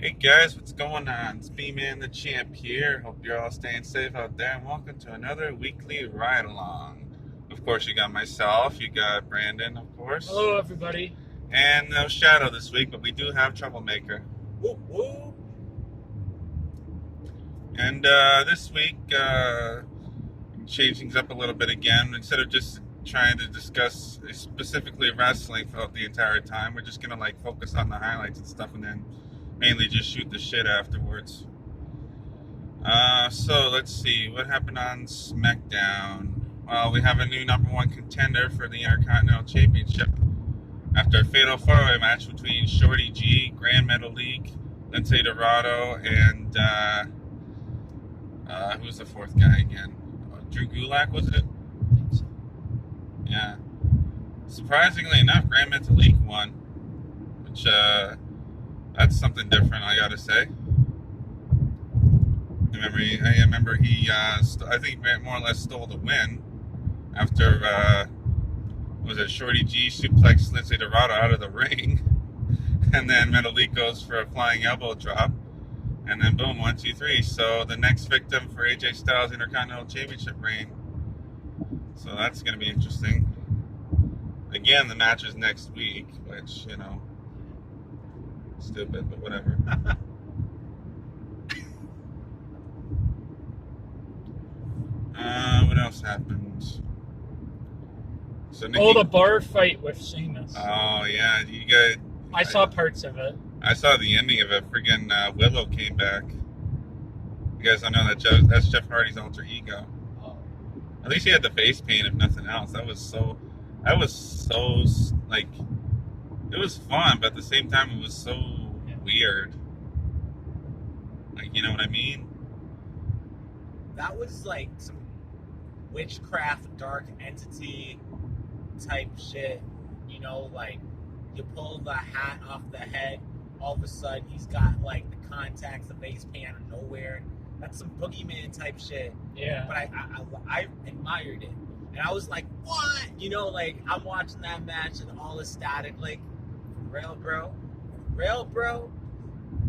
Hey guys, what's going on? It's B-Man the Champ here. Hope you're all staying safe out there, and welcome to another weekly ride along. Of course, you got myself, you got Brandon, of course, Hello, everybody. and no Shadow this week, but we do have Troublemaker. Woo woo. And this week, change things up a little bit again. Instead of just trying to discuss specifically wrestling throughout the entire time, we're just gonna focus on the highlights and stuff, and then mainly just shoot the shit afterwards. So let's see what happened on SmackDown. Well, we have a new number one contender for the Intercontinental Championship after a fatal four-way match between Shorty G, Grand Metalik, Lindsay Dorado, and who's the fourth guy again? Drew Gulak, was it? Yeah. Surprisingly enough, Grand Metalik won, which that's something different, I gotta say. I remember he, I think more or less stole the win after, was it Shorty G suplex Lindsay Dorado out of the ring, and then Metalik goes for a flying elbow drop, and then boom, 1, 2, 3. So the next victim for AJ Styles' Intercontinental Championship reign. So that's gonna be interesting. Again, the match is next week, which, stupid, but whatever. What else happened? So Nikki, The bar fight with Sheamus. oh yeah, you guys. I saw parts of it. I saw the ending of it. Friggin' Willow came back. You guys don't know that's Jeff Hardy's alter ego. Oh. At least he had the face paint, if nothing else. That was so like, it was fun, but at the same time, it was so weird. Like, you know what I mean? That was like some witchcraft, dark entity type shit. Like you pull the hat off the head, all of a sudden he's got like the contacts, the face paint out of nowhere. That's some boogeyman type shit. Yeah. But I admired it. And I was like, what? Like I'm watching that match and all ecstatic, like, real bro.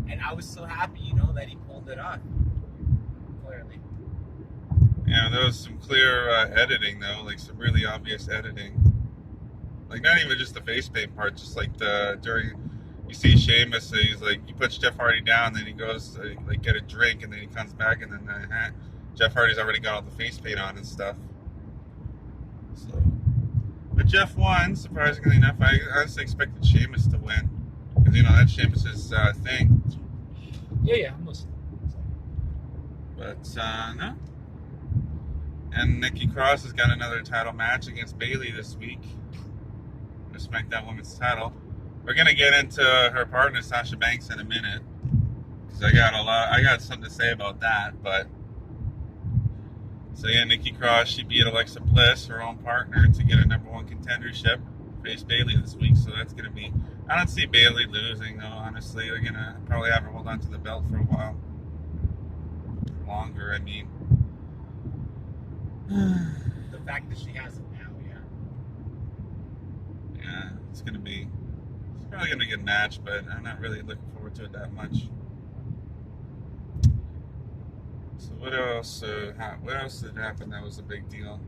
And I was so happy, that he pulled it off. Clearly. Yeah, there was some clear editing, though, like some really obvious editing. Like, not even just the face paint part, just like you see Sheamus, he's like, he puts Jeff Hardy down, then he goes to, like, get a drink, and then he comes back, and then Jeff Hardy's already got all the face paint on and stuff. So, but Jeff won, surprisingly enough. I honestly expected Sheamus to win, because, that's Sheamus's thing. Yeah, I'm listening. But, no. And Nikki Cross has got another title match against Bayley this week to SmackDown Women's title. We're gonna get into her partner Sasha Banks in a minute, because I got something to say about that. But so yeah, Nikki Cross, she beat Alexa Bliss, her own partner, to get a number one contendership, face Bayley this week. So that's gonna be. I don't see Bayley losing though. Honestly, they're gonna probably have her hold on to the belt for a while longer. I mean. The fact that she has it now, yeah, it's probably gonna be a good match, but I'm not really looking forward to it that much. So what else did happen that was a big deal?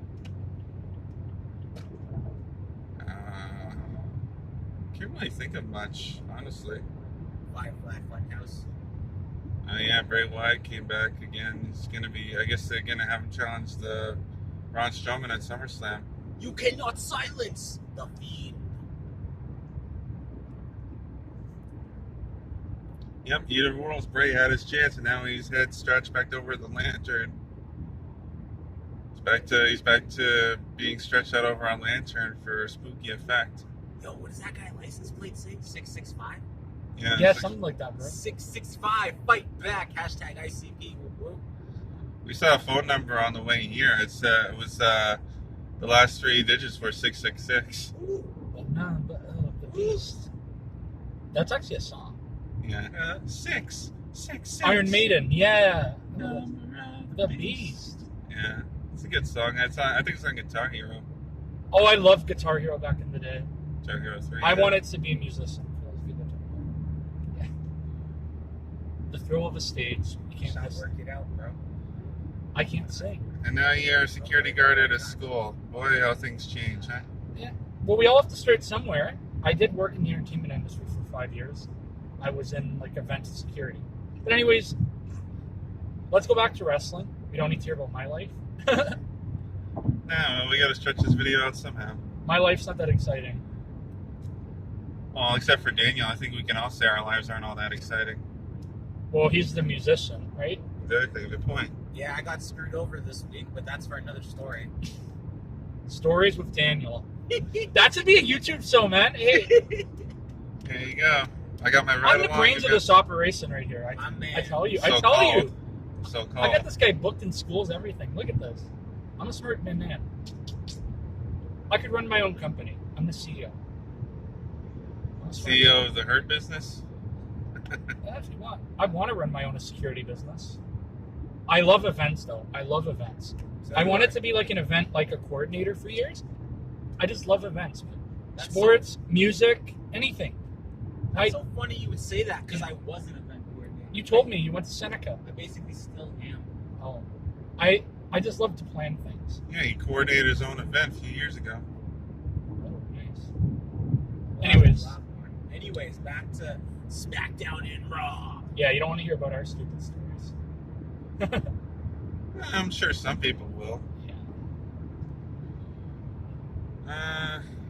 Can't really think of much, honestly. Firefly Funhouse. Yeah, Bray Wyatt came back again. He's gonna be. I guess they're gonna have him challenge the Braun Strowman at SummerSlam. You cannot silence the Fiend. Yep, either world's Bray had his chance, and now he's head stretched back over the lantern. He's back to being stretched out over on lantern for spooky effect. Yo, what is that guy license plate say? 665? Yeah, something like that, bro. 665, fight back. Hashtag ICP. Woo-woo. We saw a phone number on the way here. It was the last three digits were 666. The Beast. That's actually a song. Yeah. 666. Iron Maiden, yeah. The Beast. Yeah, it's a good song. I think it's on Guitar Hero. Oh, I loved Guitar Hero back in the day. Guitar Hero 3. I wanted to be a musician. thrill of a stage. You can't Should miss. work it out, bro. I can't sing. And now you're a security guard at a school. Boy, how things change, huh? Yeah. Well, we all have to start somewhere. I did work in the entertainment industry for 5 years. I was in like event security. But anyways, let's go back to wrestling. We don't need to hear about my life. No, we gotta stretch this video out somehow. My life's not that exciting. Well, except for Daniel, I think we can all say our lives aren't all that exciting. Well, he's the musician, right? Exactly, good point. Yeah, I got screwed over this week, but that's for another story. Stories with Daniel. That should be a YouTube show, man. Hey, There you go. I got my I'm ride the along. brains of this operation right here. My man. I tell you. So I tell called. you. So I called. got this guy booked in schools, everything. Look at this. I'm a smart man. I could run my own company. I'm the CEO. I'm a smart CEO man. of the Hurt business. Yeah, if you want. I want to run my own security business. I love events, though. I love events. So I do wanted to be like an event, like a coordinator for years. I just love events, man. That's Sports, music, anything. That's so funny you would say that because I was an event coordinator. You told me you went to Seneca. I basically still am. Oh, I just love to plan things. Yeah, he coordinated his own event a few years ago. Oh, nice. A lot more. Anyways, back to SmackDown and Raw. Yeah, you don't want to hear about our stupid stories. I'm sure some people will. Yeah.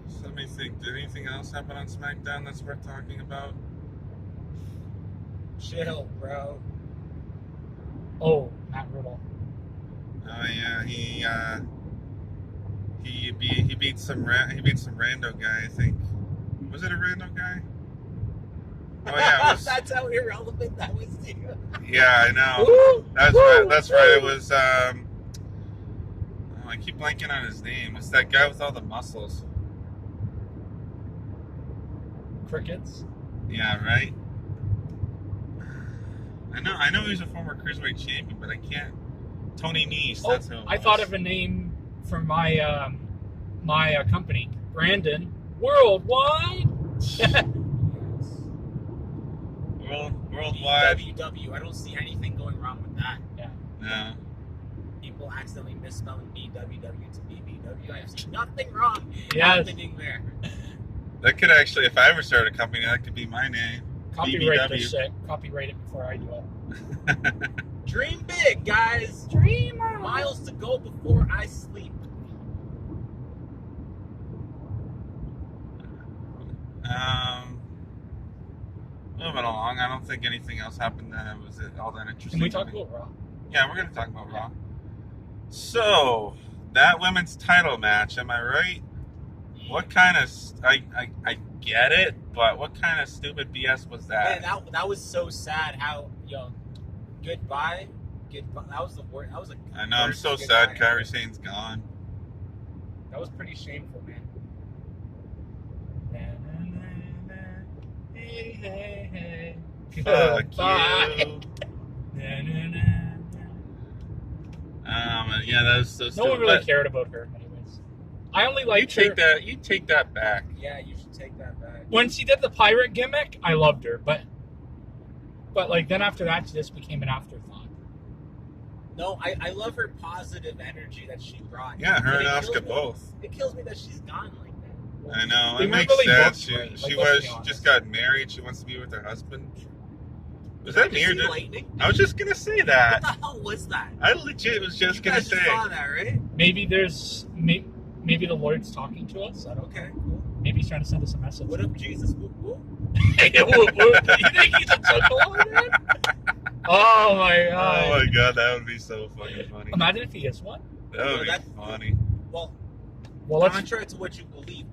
So let me think. Did anything else happen on SmackDown that's worth talking about? Chill, bro. Oh, Matt Riddle. Oh yeah, he beat some rando guy. I think. Was it a rando guy? Oh yeah, it was. That's how irrelevant that was to you. Yeah, I know. Woo! That's Woo! right. That's right. It Woo! was. Oh, I keep blanking on his name. It's that guy with all the muscles. Crickets. Yeah, right. I know he's a former cruiserweight champion, but I can't. Tony Nese. Oh, That's who. It I was. thought of a name for my my company, Brandon Worldwide. Worldwide. BWW. I don't see anything going wrong with that. Yeah. No. People accidentally misspelling BWW to BBW. I have seen nothing wrong Yes. happening there. That could actually, if I ever start a company, that could be my name. Copyright BBW. this shit. Copyright it before I do it. Dream big, guys. Dreamer. Miles to go before I sleep. Moving along, I don't think anything else happened that was all that interesting. Can we talk to me. about Raw? Yeah, we're going to talk about Raw. So, that women's title match, am I right? What kind of... I get it, but what kind of stupid BS was that? Man, that was so sad how, goodbye. That was the word. That was a. I know, I'm so goodbye. sad Kairi Sane's gone. That was pretty shameful, man. Hey, hey, hey. Fuck Goodbye. you. Yeah, that was so No stupid. one really but cared about her, anyways. I only you liked her. take that back. Yeah, you should take that back. When she did the pirate gimmick, I loved her, but like then after that, she just became an afterthought. No, I love her positive energy that she brought. Yeah, her But and it kills Asuka me- both. It kills me that she's gone like that. I know. They It weren't makes really sense. booked right. She Like, let's be just honest. got married. She wants to be with her husband. Was that me or Did you see did... lightning? I was just gonna say What that. the hell was that? I legit was just you gonna guys say. just saw that, right? Maybe maybe the Lord's talking to us. I don't know. Okay, cool. Maybe he's trying to send us a message. What up, Jesus? Whoop, whoop. Hey, whoop, whoop. You think he's a chuckle, man? Oh my god. Oh my god, that would be so fucking funny. Imagine if he is one. That would be That's- funny. Well, Well, let's. contrary to what you believe,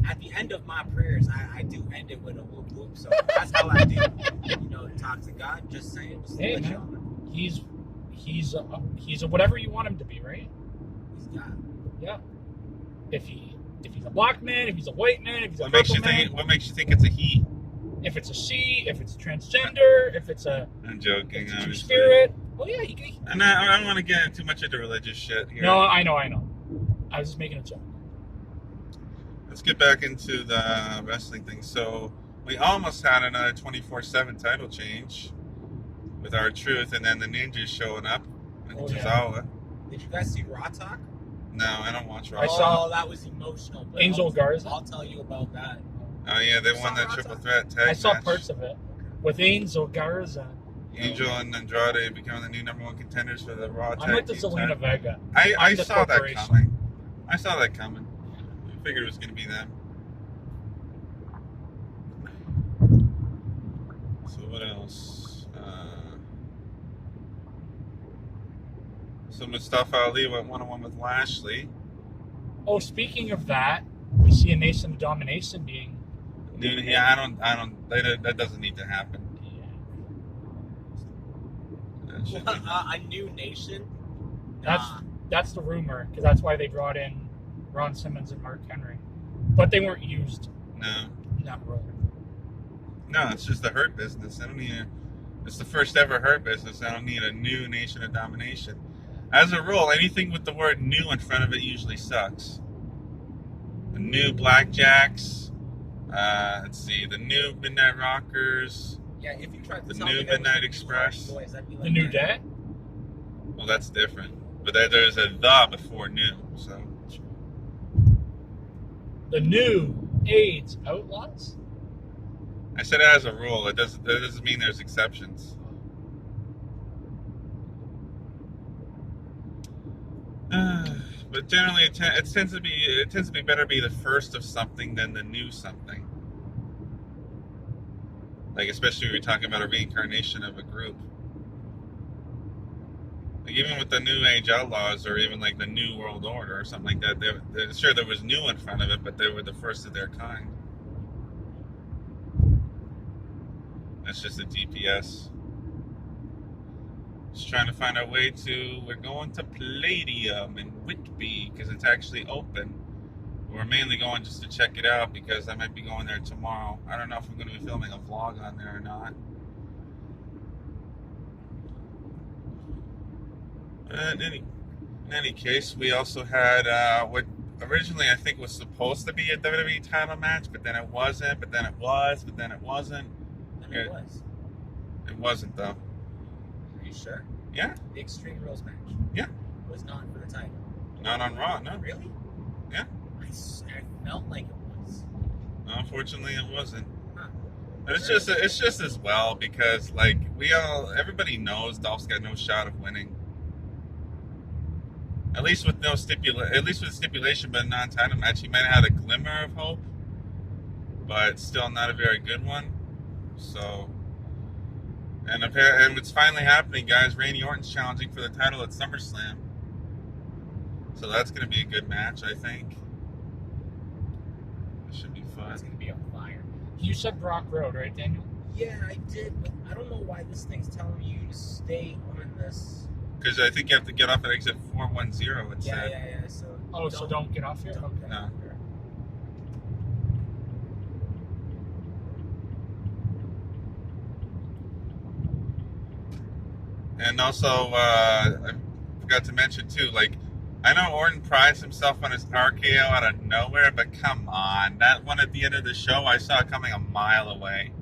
at the end of my prayers, I do end it with a whoop whoop. So that's how I do. Talk to God. Just saying. Just to Hey, let man. y'all know. He's a whatever you want him to be, right? He's God. Yeah. If he's a black man, if he's a white man, if he's a What makes purple you man, think? What makes you think it's a he? if it's a she, if it's transgender, if it's a I'm joking. two Obviously. spirit. Oh yeah, he can. And I don't want to get too much into religious shit here. No, I know. I was just making a joke. Let's get back into the wrestling thing. So we almost had another 24/7 title change. with R-Truth, and then the Ninjas showing up and Oh, yeah. Tozawa. Did you guys see Raw Talk? No, I don't watch Raw. I saw- Oh, that was emotional. But Angel Garza. I'll tell you about that. Oh yeah, they You won saw that Raw triple Talk? threat tag I saw match. parts of it with Angel Garza. Angel and Andrade becoming the new #1 contenders for the Raw I'm tag like the team Zelina title. Vega. I I'm the saw that corporation. coming. I saw that coming. I figured it was going to be them. So what else? So Mustafa Ali went 1-on-1 with Lashley. Oh, speaking of that, we see a Nation of Domination being. Yeah, that doesn't need to happen. That should be- A new nation? That's Nah. that's the rumor, because that's why they brought in Ron Simmons and Mark Henry, but they weren't used No. in that role. No, it's just the Hurt Business. I don't need a, it's the first ever Hurt Business. I don't need a new Nation of Domination. As a rule, anything with the word new in front of it usually sucks. The new Blackjacks, let's see, the new Midnight Rockers, Yeah, if you tried to The tell new me there was Midnight a new Express. Hardy Boys, I'd be like, The New yeah. Day. well, that's different. But there's a the before new, so. The new AIDS Outlaws. I said as a rule. That doesn't mean there's exceptions. But generally, it tends to be better to be the first of something than the new something. Like especially when you're talking about a reincarnation of a group. Like even with the New Age Outlaws, or even like the New World Order or something like that, sure there was new in front of it, but they were the first of their kind. That's just a GPS. Just trying to find our way to. We're going to Playdium in Whitby because it's actually open. We're mainly going just to check it out because I might be going there tomorrow. I don't know if I'm going to be filming a vlog on there or not. In any case, we also had what originally I think was supposed to be a WWE title match, but then it wasn't, but then it was, but then it wasn't. And it was. It wasn't though. Are you sure? Yeah, The Extreme Rules match. Yeah. Was not for the title. not on Raw, no. Really? Yeah. I felt like it was. Unfortunately, it wasn't. Huh. But it's just as well because like everybody knows Dolph's got no shot of winning. At least with stipulation, but a non-title match, he might have had a glimmer of hope, but still not a very good one. So, and it's finally happening, guys. Randy Orton's challenging for the title at SummerSlam, so that's going to be a good match, I think. It should be fun. It's going to be on fire. You said Brock Road, right, Daniel? Yeah, I did, but I don't know why this thing's telling you to stay on this. Because I think you have to get off at exit 410. It said. Yeah. So So don't get off here. Don't Okay. get No. off here. And also, I forgot to mention too, like, I know Orton prides himself on his RKO out of nowhere, but come on. That one at the end of the show, I saw it coming a mile away.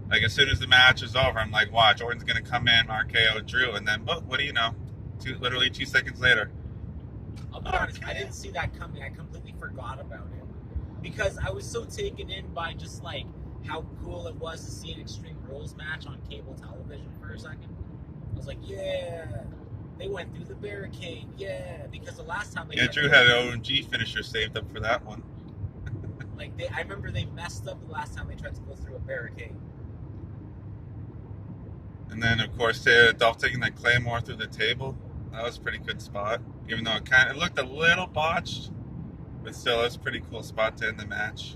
Like, as soon as the match is over, I'm like, watch, Orton's going to come in, RKO Drew, and then, what do you know? Literally 2 seconds later. I'll be honest, I didn't see that coming. I completely forgot about it. Because I was so taken in by just like how cool it was to see an Extreme Rules match on cable television for a second. I was like, yeah, they went through the barricade, yeah. Because the last time they Yeah, Drew had an OMG finisher saved up for that one. I remember they messed up the last time they tried to go through a barricade. And then, of course, Dolph taking that Claymore through the table. That was a pretty good spot. Even though it looked a little botched, but still, it was a pretty cool spot to end the match.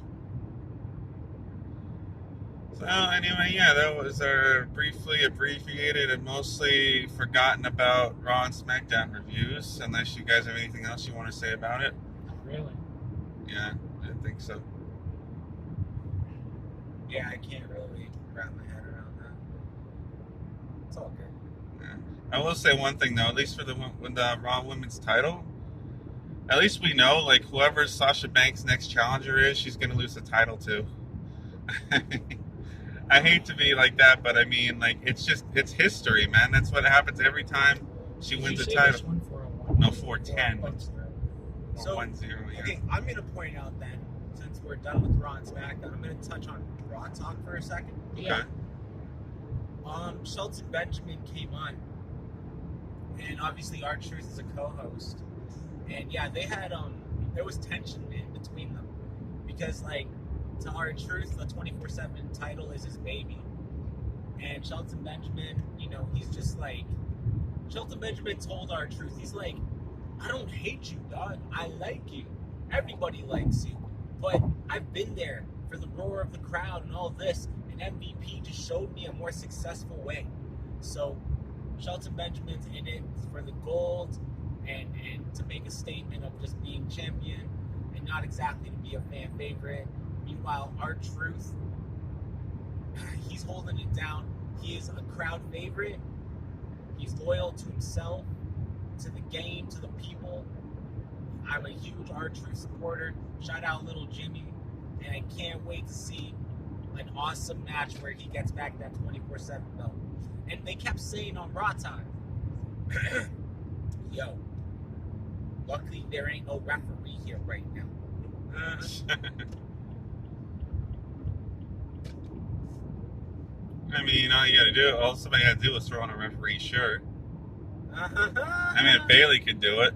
So, anyway, yeah, that was our briefly abbreviated and mostly forgotten about Raw and SmackDown reviews. Unless you guys have anything else you want to say about it. Really? Yeah, I didn't think so. Yeah, I can't really wrap my head around that. It's all good. Yeah. I will say one thing though, at least for the Raw Women's title, at least we know like whoever Sasha Banks' next challenger is, she's going to lose the title to. I hate to be like that, but I mean, like, it's history, man. That's what happens every time she Did wins you a say title. this one for a 1? No, 410. Oh, sorry. Or So, 1-0, yeah. Okay, I'm gonna point out then, since we're done with Raw and SmackDown, I'm gonna touch on Raw talk for a second. Yeah. Okay. Shelton Benjamin came on, and obviously R-Truth is a co-host, and yeah, they had there was tension in between them because like to R-Truth, the 24/7 title is his baby, and Shelton Benjamin, you know, he's just like Shelton Benjamin told R-Truth, he's like, I don't hate you, dog. I like you. Everybody likes you, but I've been there for the roar of the crowd and all this. And MVP just showed me a more successful way. So Shelton Benjamin's in it for the gold and to make a statement of just being champion and not exactly to be a fan favorite. Meanwhile, R-Truth, he's holding it down. He is a crowd favorite. He's loyal to himself, to the game, to the people. I'm a huge R-Truth supporter. Shout out Little Jimmy. And I can't wait to see an awesome match where he gets back that 24/7 belt. And they kept saying on Raw Time, yo, luckily there ain't no referee here right now. I mean, all you gotta do, all somebody had to do was throw on a referee shirt. I mean, if Bailey could do it.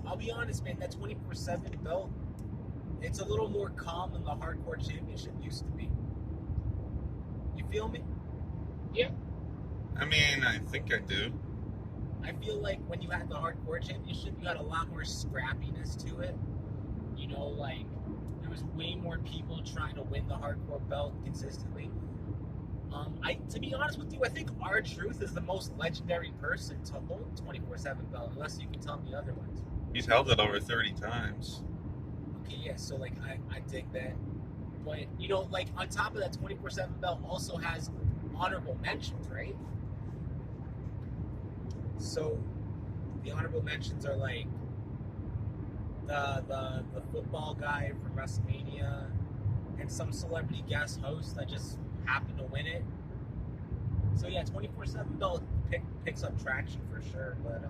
I'll be honest, man, that 24/7 belt, it's a little more calm than the Hardcore Championship used to be. You feel me? Yeah. I mean, I think I do. I feel like when you had the Hardcore Championship, you had a lot more scrappiness to it. You know, like, there was way more people trying to win the Hardcore belt consistently. To be honest with you, I think R-Truth is the most legendary person to hold 24/7 belt, unless you can tell me otherwise. He's held it over 30 times. Okay, yeah, so like I dig that. But you know, like on top of that 24/7 belt also has honorable mentions, right? So the honorable mentions are like the football guy from WrestleMania and some celebrity guest host that just happened to win it. So yeah, 24/7 belt picks up traction for sure. But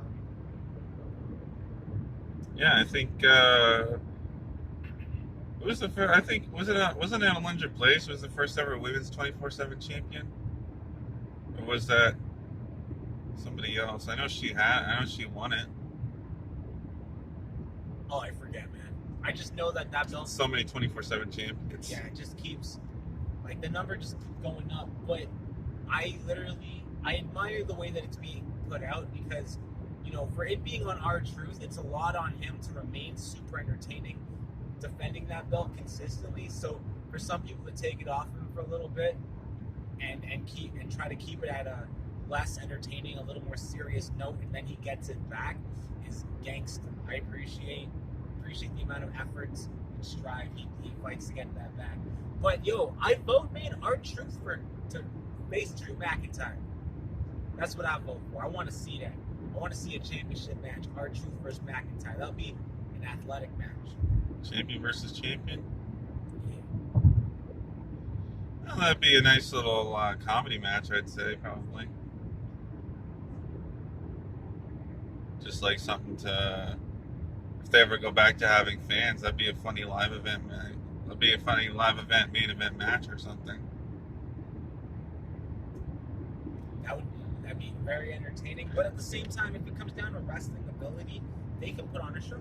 Yeah, I think who was the first? I think wasn't it Alundra Blaze was the first ever women's 24/7 champion, or was that somebody else? I know she won it. oh, I forget, man. I just know that belt. So many 24/7 champions. Yeah, it just keeps like the number just keeps going up. But I admire the way that it's being put out because, you know, for it being on R-Truth, it's a lot on him to remain super entertaining, defending that belt consistently. So for some people to take it off him for a little bit and try to keep it at a less entertaining, a little more serious note, and then he gets it back is gangster. I appreciate the amount of efforts and strive he fights to get that back. But yo, I vote, man, R-Truth to face Drew McIntyre. That's what I vote for. I want to see that. I want to see a championship match, R-Truth versus McIntyre. That'll be an athletic match. Champion versus champion. Yeah. Well, that'd be a nice little comedy match, I'd say, probably. Just like something to, if they ever go back to having fans, that'd be a funny live event, man. That'd be a funny live event, main event match or something. That'd be very entertaining. But at the same time, if it comes down to wrestling ability, they can put on a show.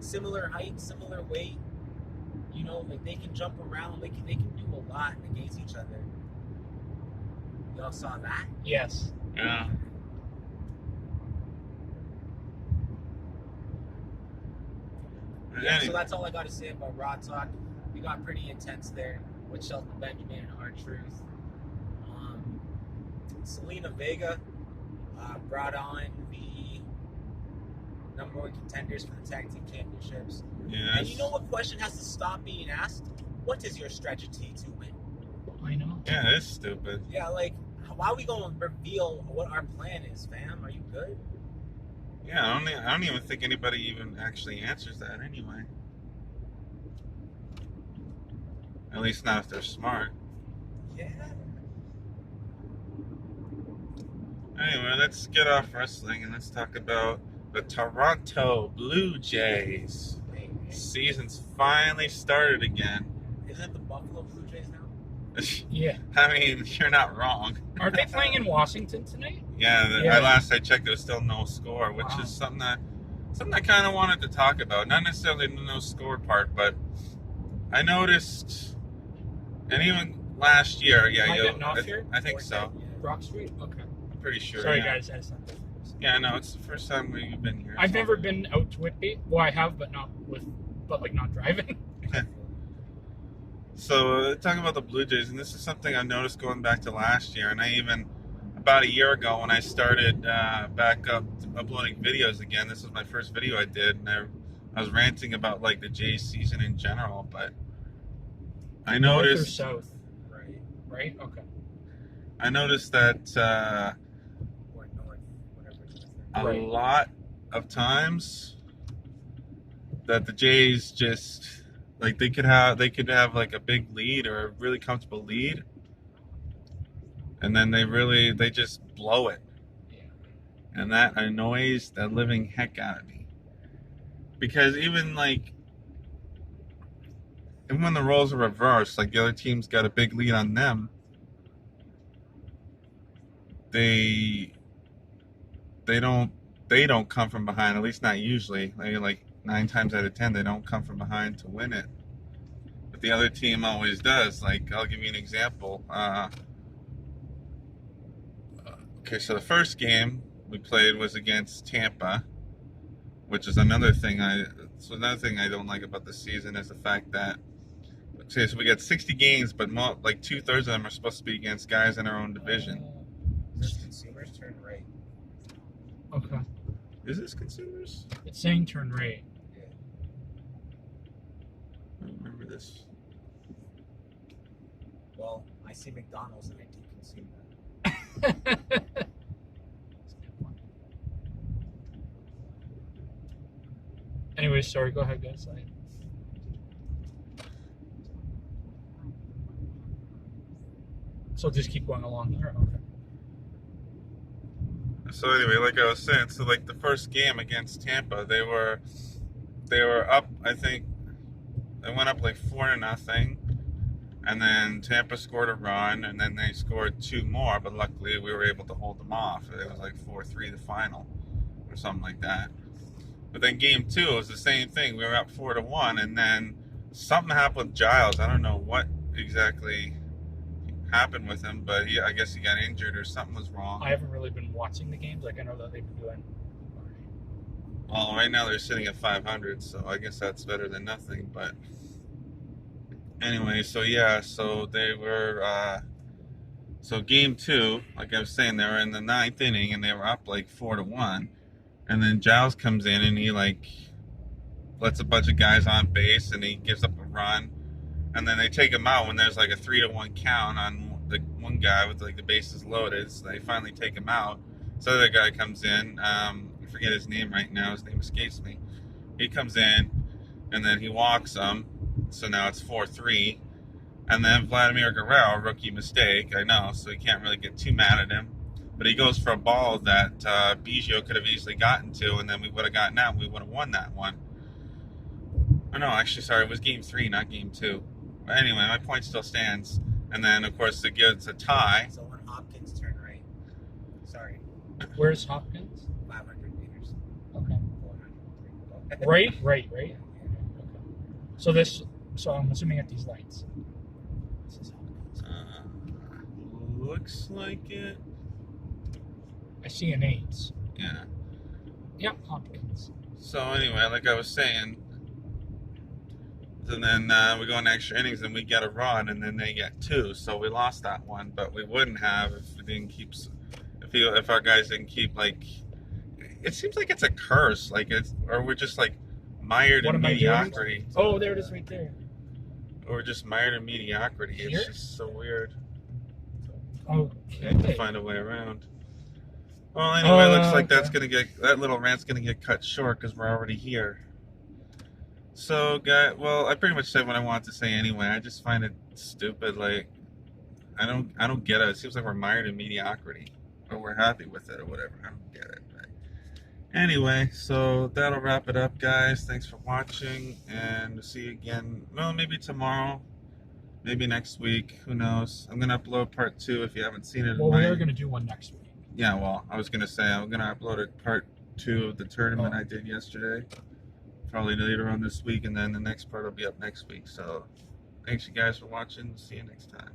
Similar height, similar weight. You know, like they can jump around. They can do a lot against each other. Y'all saw that? Yes. Yeah. Yeah, so that's all I got to say about Raw Talk. We got pretty intense there with Shelton Benjamin and R-Truth. Selena Vega brought on the number one contenders for the tag team championships. Yes. And you know what question has to stop being asked? What is your strategy to win? I know. Yeah, it's stupid. Yeah, like, why are we going to reveal what our plan is, fam? Are you good? Yeah, I don't even think anybody even actually answers that anyway. At least not if they're smart. Yeah. Anyway, let's get off wrestling and let's talk about the Toronto Blue Jays. Wait. Season's finally started again. Isn't it the Buffalo Blue Jays now? Yeah. I mean, you're not wrong. Aren't they playing in Washington tonight? Yeah, last I checked, there was still no score, which Wow. is something I kind of wanted to talk about. Not necessarily the no score part, but I noticed, and even last year, Am I getting off here? I think so. Brock Street? Okay. I'm pretty sure. Sorry, yeah. guys. That's not Yeah, no, it's the first time you've been here. I've so- never been out to Whitby. Well, I have, but not driving. So, talking about the Blue Jays, and this is something I noticed going back to last year, and I even, about a year ago when I started back up uploading videos again, this was my first video I did, and I was ranting about, like, the Jays season in general, but I North or noticed... south? Right. Right? Okay. I noticed that Or north, whatever it is. a Right. lot of times that the Jays just... Like they could have like a big lead or a really comfortable lead, and then they just blow it, Yeah. and that annoys the living heck out of me. Because even when the roles are reversed, like the other team's got a big lead on them, they don't come from behind. At least not usually. Like 9 times out of 10, they don't come from behind to win it. But the other team always does. Like, I'll give you an example. Okay, so the first game we played was against Tampa, which is another thing I don't like about the season is the fact that, okay, so we got 60 games, but like 2/3 of them are supposed to be against guys in our own division. This consumers turn right. Okay. Is this consumers? It's saying turn right. Yeah. I don't remember this. Well, I see McDonald's and I do consume that. Anyway, sorry. Go ahead, guys. So just keep going along here. Okay. So anyway, like I was saying, so like the first game against Tampa, they were up. I think they went up like 4-0, and then Tampa scored a run, and then they scored 2 more. But luckily, we were able to hold them off. It was like 4-3 the final, or something like that. But then game 2 was the same thing. We were up 4-1, and then something happened with Giles. I don't know what exactly happened with him, but I guess he got injured or something was wrong. I haven't really been watching the games. Like I know that they've been doing. Well, right now they're sitting at 500, so I guess that's better than nothing. But anyway, so yeah, so they were. So game 2, like I was saying, they were in the 9th inning and they were up like 4-1, and then Giles comes in and he like lets a bunch of guys on base and he gives up a run, and then they take him out when there's like a 3-1 count on the one guy with like the bases loaded. So they finally take him out. So the other guy comes in. I forget his name right now. His name escapes me. He comes in, and then he walks him. So now it's 4-3. And then Vladimir Guerrero, rookie mistake, I know, so you can't really get too mad at him. But he goes for a ball that Biggio could have easily gotten to, and then we would have gotten out. We would have won that one. Oh no, actually, sorry, it was game 3, not game 2. But anyway, my point still stands. And then, of course, it gives a tie. So when Hopkins turn right. Sorry. Where's Hopkins? 500 meters. Okay. 400. Right. Okay. Yeah. So I'm assuming at these lights. This is Hopkins. Looks like it. I see an 8. Yeah. Yep, Hopkins. So anyway, like I was saying, and then we go in extra innings and we get a run, and then they get 2. So we lost that one, but we wouldn't have if we didn't keep. If our guys didn't keep like. It seems like it's a curse, like or we're just like mired What in am I doing? mediocrity. Oh, there it is, right there. Or we're just mired in mediocrity. Here? It's just so weird. Okay. We have to find a way around. Well, anyway, looks like okay. that's gonna get that little rant's gonna get cut short because we're already here. So, guy, well, I pretty much said what I wanted to say anyway. I just find it stupid. Like, I don't get it. It seems like we're mired in mediocrity, or we're happy with it, or whatever. I don't get it. But anyway, so that'll wrap it up, guys. Thanks for watching, and we'll see you again. Well, maybe tomorrow, maybe next week. Who knows? I'm gonna upload part 2 if you haven't seen it. Well, we are going to do one next week. Yeah, well, I was gonna say I'm gonna upload a part 2 of the tournament I did yesterday. Probably later on this week, and then the next part will be up next week. So, thanks you guys for watching. See you next time.